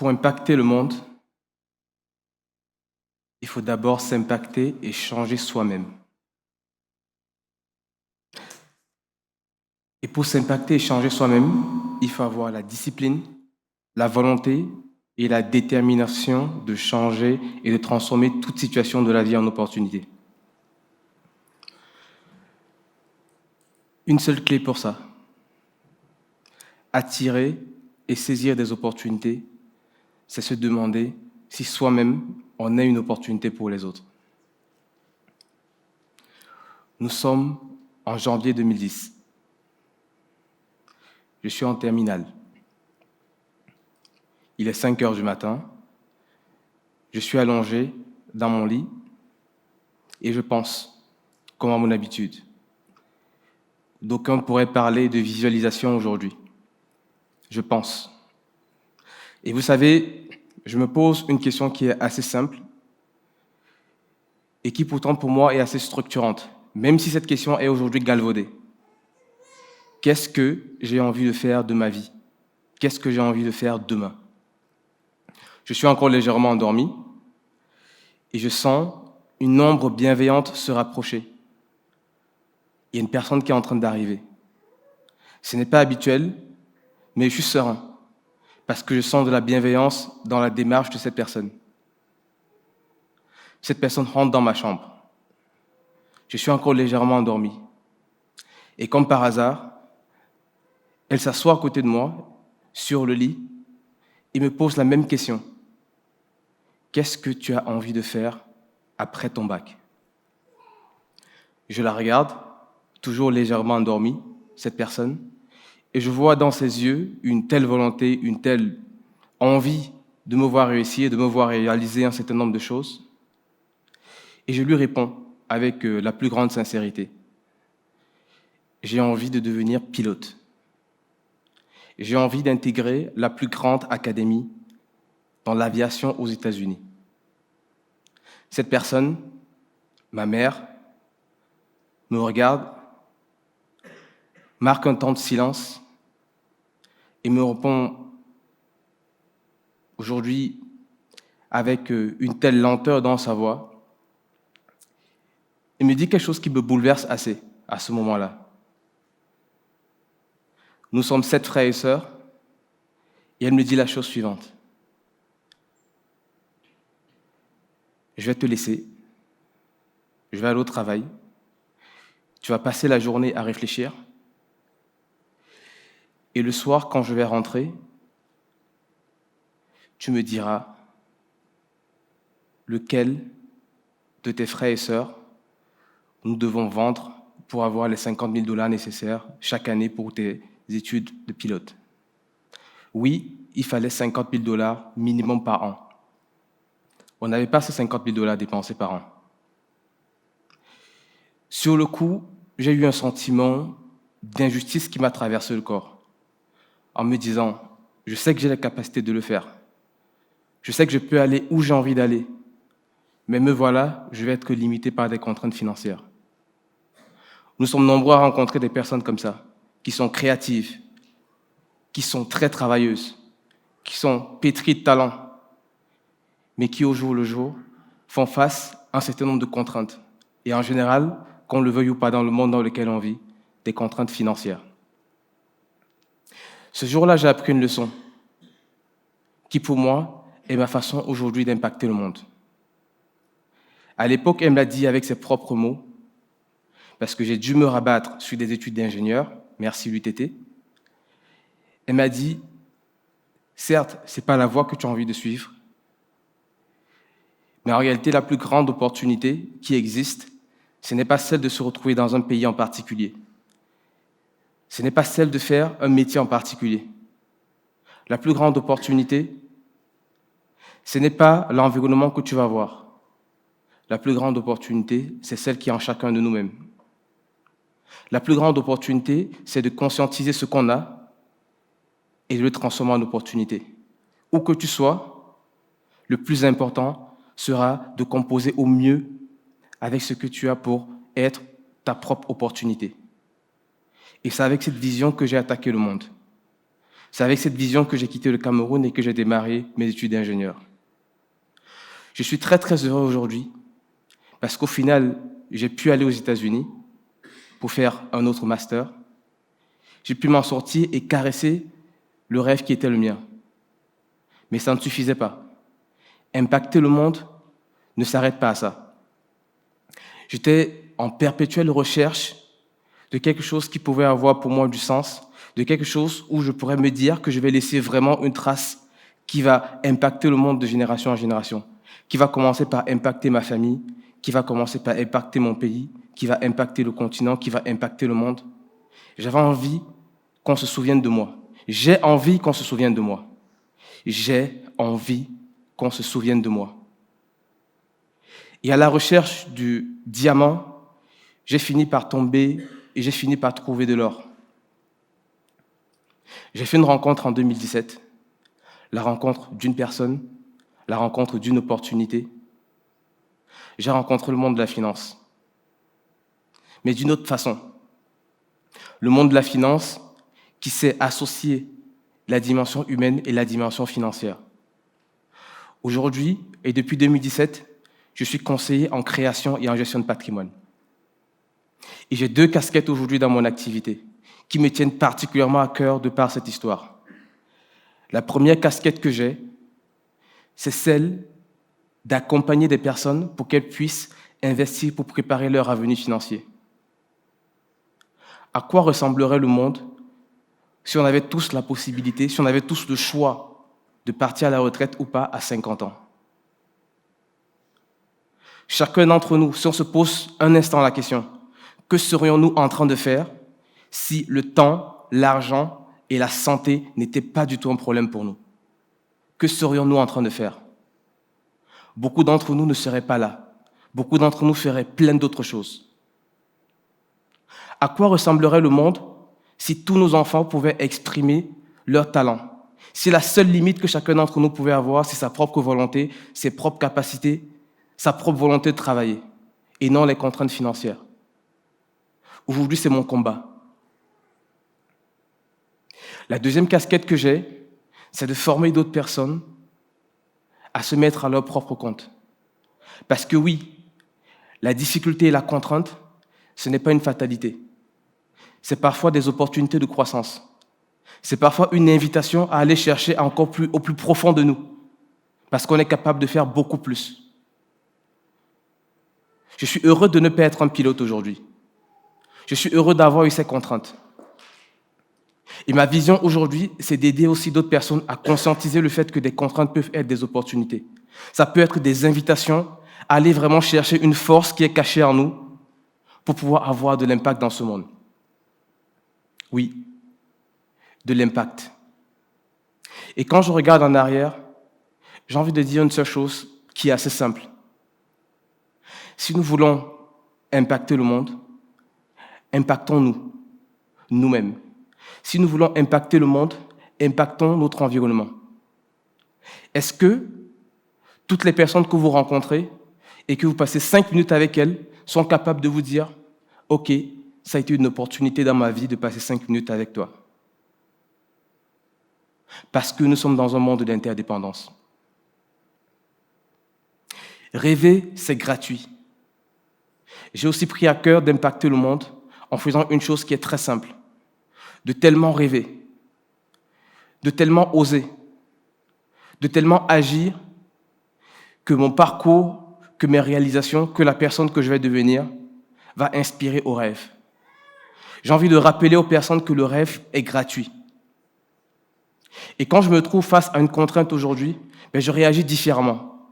pour impacter le monde, il faut d'abord s'impacter et changer soi-même. Et pour s'impacter et changer soi-même, il faut avoir la discipline, la volonté et la détermination de changer et de transformer toute situation de la vie en opportunité. Une seule clé pour ça: attirer et saisir des opportunités, c'est se demander si soi-même on est une opportunité pour les autres. Nous sommes en janvier 2010. Je suis en terminale. Il est 5 heures du matin. Je suis allongé dans mon lit et je pense, comme à mon habitude. D'aucuns pourraient parler de visualisation aujourd'hui. Je pense. Et vous savez, je me pose une question qui est assez simple et qui pourtant pour moi est assez structurante, même si cette question est aujourd'hui galvaudée. Qu'est-ce que j'ai envie de faire de ma vie? Qu'est-ce que j'ai envie de faire demain? Je suis encore légèrement endormi et je sens une ombre bienveillante se rapprocher. Il y a une personne qui est en train d'arriver. Ce n'est pas habituel, mais je suis serein parce que je sens de la bienveillance dans la démarche de cette personne. Cette personne rentre dans ma chambre. Je suis encore légèrement endormi. Et comme par hasard, elle s'assoit à côté de moi, sur le lit, et me pose la même question. Qu'est-ce que tu as envie de faire après ton bac? Je la regarde, toujours légèrement endormie, cette personne, et je vois dans ses yeux une telle volonté, une telle envie de me voir réussir, de me voir réaliser un certain nombre de choses. Et je lui réponds avec la plus grande sincérité. J'ai envie de devenir pilote. J'ai envie d'intégrer la plus grande académie dans l'aviation aux États-Unis. Cette personne, ma mère, me regarde, marque un temps de silence et me répond aujourd'hui avec une telle lenteur dans sa voix. Il me dit quelque chose qui me bouleverse assez à ce moment-là. Nous sommes 7 frères et sœurs, et elle me dit la chose suivante. Je vais te laisser, je vais aller au travail, tu vas passer la journée à réfléchir, et le soir, quand je vais rentrer, tu me diras lequel de tes frères et sœurs nous devons vendre pour avoir les 50 000 $ nécessaires chaque année pour tes études de pilote. Oui, il fallait 50 000 $ minimum par an. On n'avait pas ces 50 000 $ dépensés par an. Sur le coup, j'ai eu un sentiment d'injustice qui m'a traversé le corps, en me disant, je sais que j'ai la capacité de le faire. Je sais que je peux aller où j'ai envie d'aller. Mais me voilà, je vais être limité par des contraintes financières. Nous sommes nombreux à rencontrer des personnes comme ça, qui sont créatives, qui sont très travailleuses, qui sont pétries de talent, mais qui au jour le jour font face à un certain nombre de contraintes. Et en général, qu'on le veuille ou pas dans le monde dans lequel on vit, des contraintes financières. Ce jour-là, j'ai appris une leçon qui, pour moi, est ma façon aujourd'hui d'impacter le monde. À l'époque, elle me l'a dit avec ses propres mots, parce que j'ai dû me rabattre sur des études d'ingénieur, merci l'UTT. Elle m'a dit, certes, ce n'est pas la voie que tu as envie de suivre, mais en réalité, la plus grande opportunité qui existe, ce n'est pas celle de se retrouver dans un pays en particulier. Ce n'est pas celle de faire un métier en particulier. La plus grande opportunité, ce n'est pas l'environnement que tu vas voir. La plus grande opportunité, c'est celle qui est en chacun de nous-mêmes. La plus grande opportunité, c'est de conscientiser ce qu'on a et de le transformer en opportunité. Où que tu sois, le plus important sera de composer au mieux avec ce que tu as pour être ta propre opportunité. Et c'est avec cette vision que j'ai attaqué le monde. C'est avec cette vision que j'ai quitté le Cameroun et que j'ai démarré mes études d'ingénieur. Je suis très très heureux aujourd'hui parce qu'au final, j'ai pu aller aux États-Unis pour faire un autre master. J'ai pu m'en sortir et caresser le rêve qui était le mien. Mais ça ne suffisait pas. Impacter le monde ne s'arrête pas à ça. J'étais en perpétuelle recherche de quelque chose qui pouvait avoir pour moi du sens, de quelque chose où je pourrais me dire que je vais laisser vraiment une trace qui va impacter le monde de génération en génération, qui va commencer par impacter ma famille, qui va commencer par impacter mon pays, qui va impacter le continent, qui va impacter le monde. J'avais envie qu'on se souvienne de moi. J'ai envie qu'on se souvienne de moi. J'ai envie qu'on se souvienne de moi. Et à la recherche du diamant, j'ai fini par tomber et j'ai fini par trouver de l'or. J'ai fait une rencontre en 2017, la rencontre d'une personne, la rencontre d'une opportunité. J'ai rencontré le monde de la finance, mais d'une autre façon. Le monde de la finance qui sait associer la dimension humaine et la dimension financière. Aujourd'hui, et depuis 2017, je suis conseiller en création et en gestion de patrimoine. Et j'ai 2 casquettes aujourd'hui dans mon activité qui me tiennent particulièrement à cœur de par cette histoire. La première casquette que j'ai, c'est celle d'accompagner des personnes pour qu'elles puissent investir pour préparer leur avenir financier. À quoi ressemblerait le monde si on avait tous la possibilité, si on avait tous le choix de partir à la retraite ou pas à 50 ans? Chacun d'entre nous, si on se pose un instant la question, que serions-nous en train de faire si le temps, l'argent et la santé n'étaient pas du tout un problème pour nous? Que serions-nous en train de faire? Beaucoup d'entre nous ne seraient pas là. Beaucoup d'entre nous feraient plein d'autres choses. À quoi ressemblerait le monde si tous nos enfants pouvaient exprimer leur talent? Si la seule limite que chacun d'entre nous pouvait avoir, c'est sa propre volonté, ses propres capacités, sa propre volonté de travailler, et non les contraintes financières. Aujourd'hui, c'est mon combat. La deuxième casquette que j'ai, c'est de former d'autres personnes à se mettre à leur propre compte. Parce que oui, la difficulté et la contrainte, ce n'est pas une fatalité. C'est parfois des opportunités de croissance. C'est parfois une invitation à aller chercher encore plus, au plus profond de nous, parce qu'on est capable de faire beaucoup plus. Je suis heureux de ne pas être un pilote aujourd'hui. Je suis heureux d'avoir eu ces contraintes. Et ma vision aujourd'hui, c'est d'aider aussi d'autres personnes à conscientiser le fait que des contraintes peuvent être des opportunités. Ça peut être des invitations à aller vraiment chercher une force qui est cachée en nous pour pouvoir avoir de l'impact dans ce monde. Oui, de l'impact. Et quand je regarde en arrière, j'ai envie de dire une seule chose qui est assez simple. Si nous voulons impacter le monde, impactons-nous, nous-mêmes. Si nous voulons impacter le monde, impactons notre environnement. Est-ce que toutes les personnes que vous rencontrez et que vous passez 5 minutes avec elles sont capables de vous dire « Ok, ça a été une opportunité dans ma vie de passer 5 minutes avec toi ». Parce que nous sommes dans un monde d'interdépendance. Rêver, c'est gratuit. J'ai aussi pris à cœur d'impacter le monde en faisant une chose qui est très simple. De tellement rêver, de tellement oser, de tellement agir que mon parcours, que mes réalisations, que la personne que je vais devenir va inspirer au rêve. J'ai envie de rappeler aux personnes que le rêve est gratuit. Et quand je me trouve face à une contrainte aujourd'hui, je réagis différemment.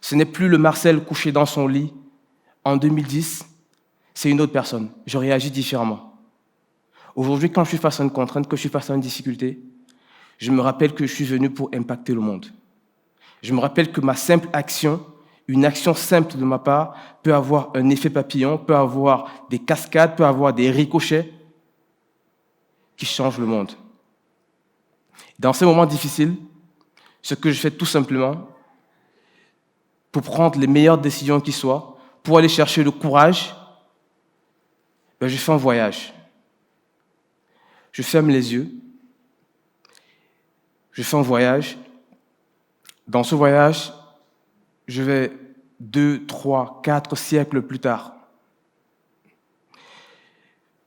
Ce n'est plus le Marcel couché dans son lit en 2010, c'est une autre personne. Je réagis différemment. Aujourd'hui, quand je suis face à une contrainte, que je suis face à une difficulté, je me rappelle que je suis venu pour impacter le monde. Je me rappelle que ma simple action, une action simple de ma part, peut avoir un effet papillon, peut avoir des cascades, peut avoir des ricochets qui changent le monde. Dans ces moments difficiles, ce que je fais tout simplement, pour prendre les meilleures décisions qui soient, pour aller chercher le courage, je fais un voyage. Je ferme les yeux je fais un voyage. Dans ce voyage, je vais 2, 3, 4 siècles plus tard.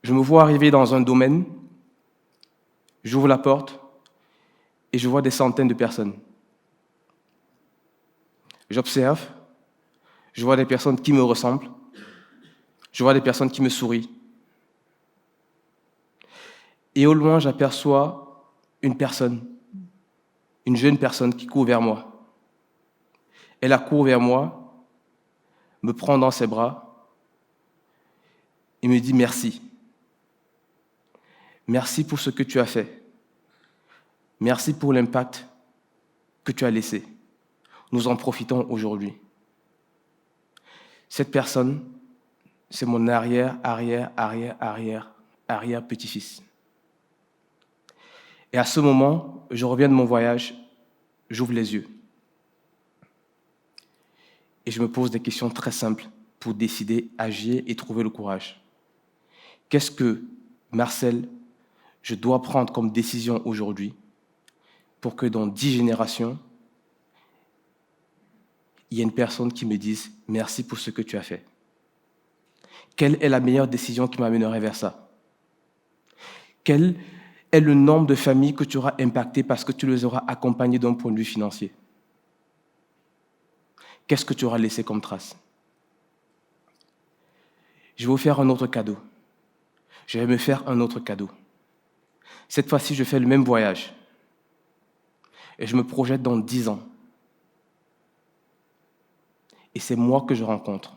Je me vois arriver dans un domaine, j'ouvre la porte et je vois des centaines de personnes. J'observe, je vois des personnes qui me ressemblent, je vois des personnes qui me sourient. Et au loin, j'aperçois une personne, une jeune personne qui court vers moi. Elle accourt vers moi, me prend dans ses bras et me dit merci. Merci pour ce que tu as fait. Merci pour l'impact que tu as laissé. Nous en profitons aujourd'hui. Cette personne, c'est mon arrière-petit-fils. Et à ce moment, je reviens de mon voyage, j'ouvre les yeux. Et je me pose des questions très simples pour décider, agir et trouver le courage. Qu'est-ce que, Marcel, je dois prendre comme décision aujourd'hui pour que dans 10 générations, il y ait une personne qui me dise « Merci pour ce que tu as fait ». Quelle est la meilleure décision qui m'amènerait vers ça? Quel est le nombre de familles que tu auras impactées parce que tu les auras accompagnées d'un point de vue financier? Qu'est-ce que tu auras laissé comme trace? Je vais vous faire un autre cadeau. Je vais me faire un autre cadeau. Cette fois-ci, je fais le même voyage. Et je me projette dans 10 ans. Et c'est moi que je rencontre.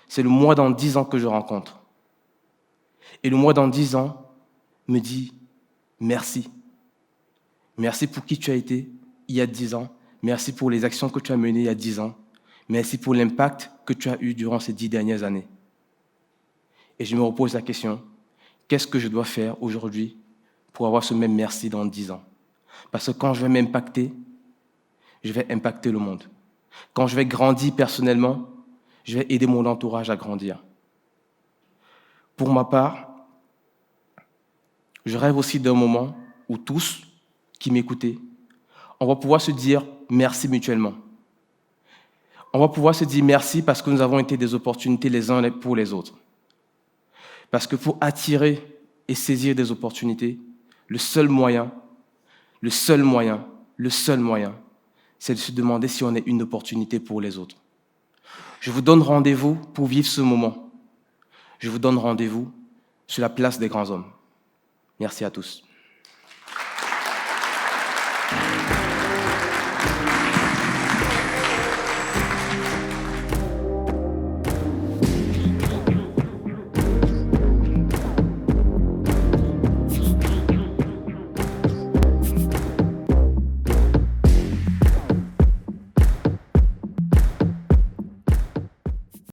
C'est le moi dans 10 ans que je rencontre. Et le moi dans 10 ans me dit merci. Merci pour qui tu as été il y a 10 ans. Merci pour les actions que tu as menées il y a 10 ans. Merci pour l'impact que tu as eu durant ces 10 dernières années. Et je me repose la question, qu'est-ce que je dois faire aujourd'hui pour avoir ce même merci dans 10 ans? Parce que quand je vais m'impacter, je vais impacter le monde. Quand je vais grandir personnellement, je vais aider mon entourage à grandir. Pour ma part, je rêve aussi d'un moment où tous qui m'écoutaient, on va pouvoir se dire merci mutuellement. On va pouvoir se dire merci parce que nous avons été des opportunités les uns pour les autres. Parce que pour attirer et saisir des opportunités, le seul moyen, c'est de se demander si on est une opportunité pour les autres. Je vous donne rendez-vous pour vivre ce moment. Je vous donne rendez-vous sur la place des grands hommes. Merci à tous.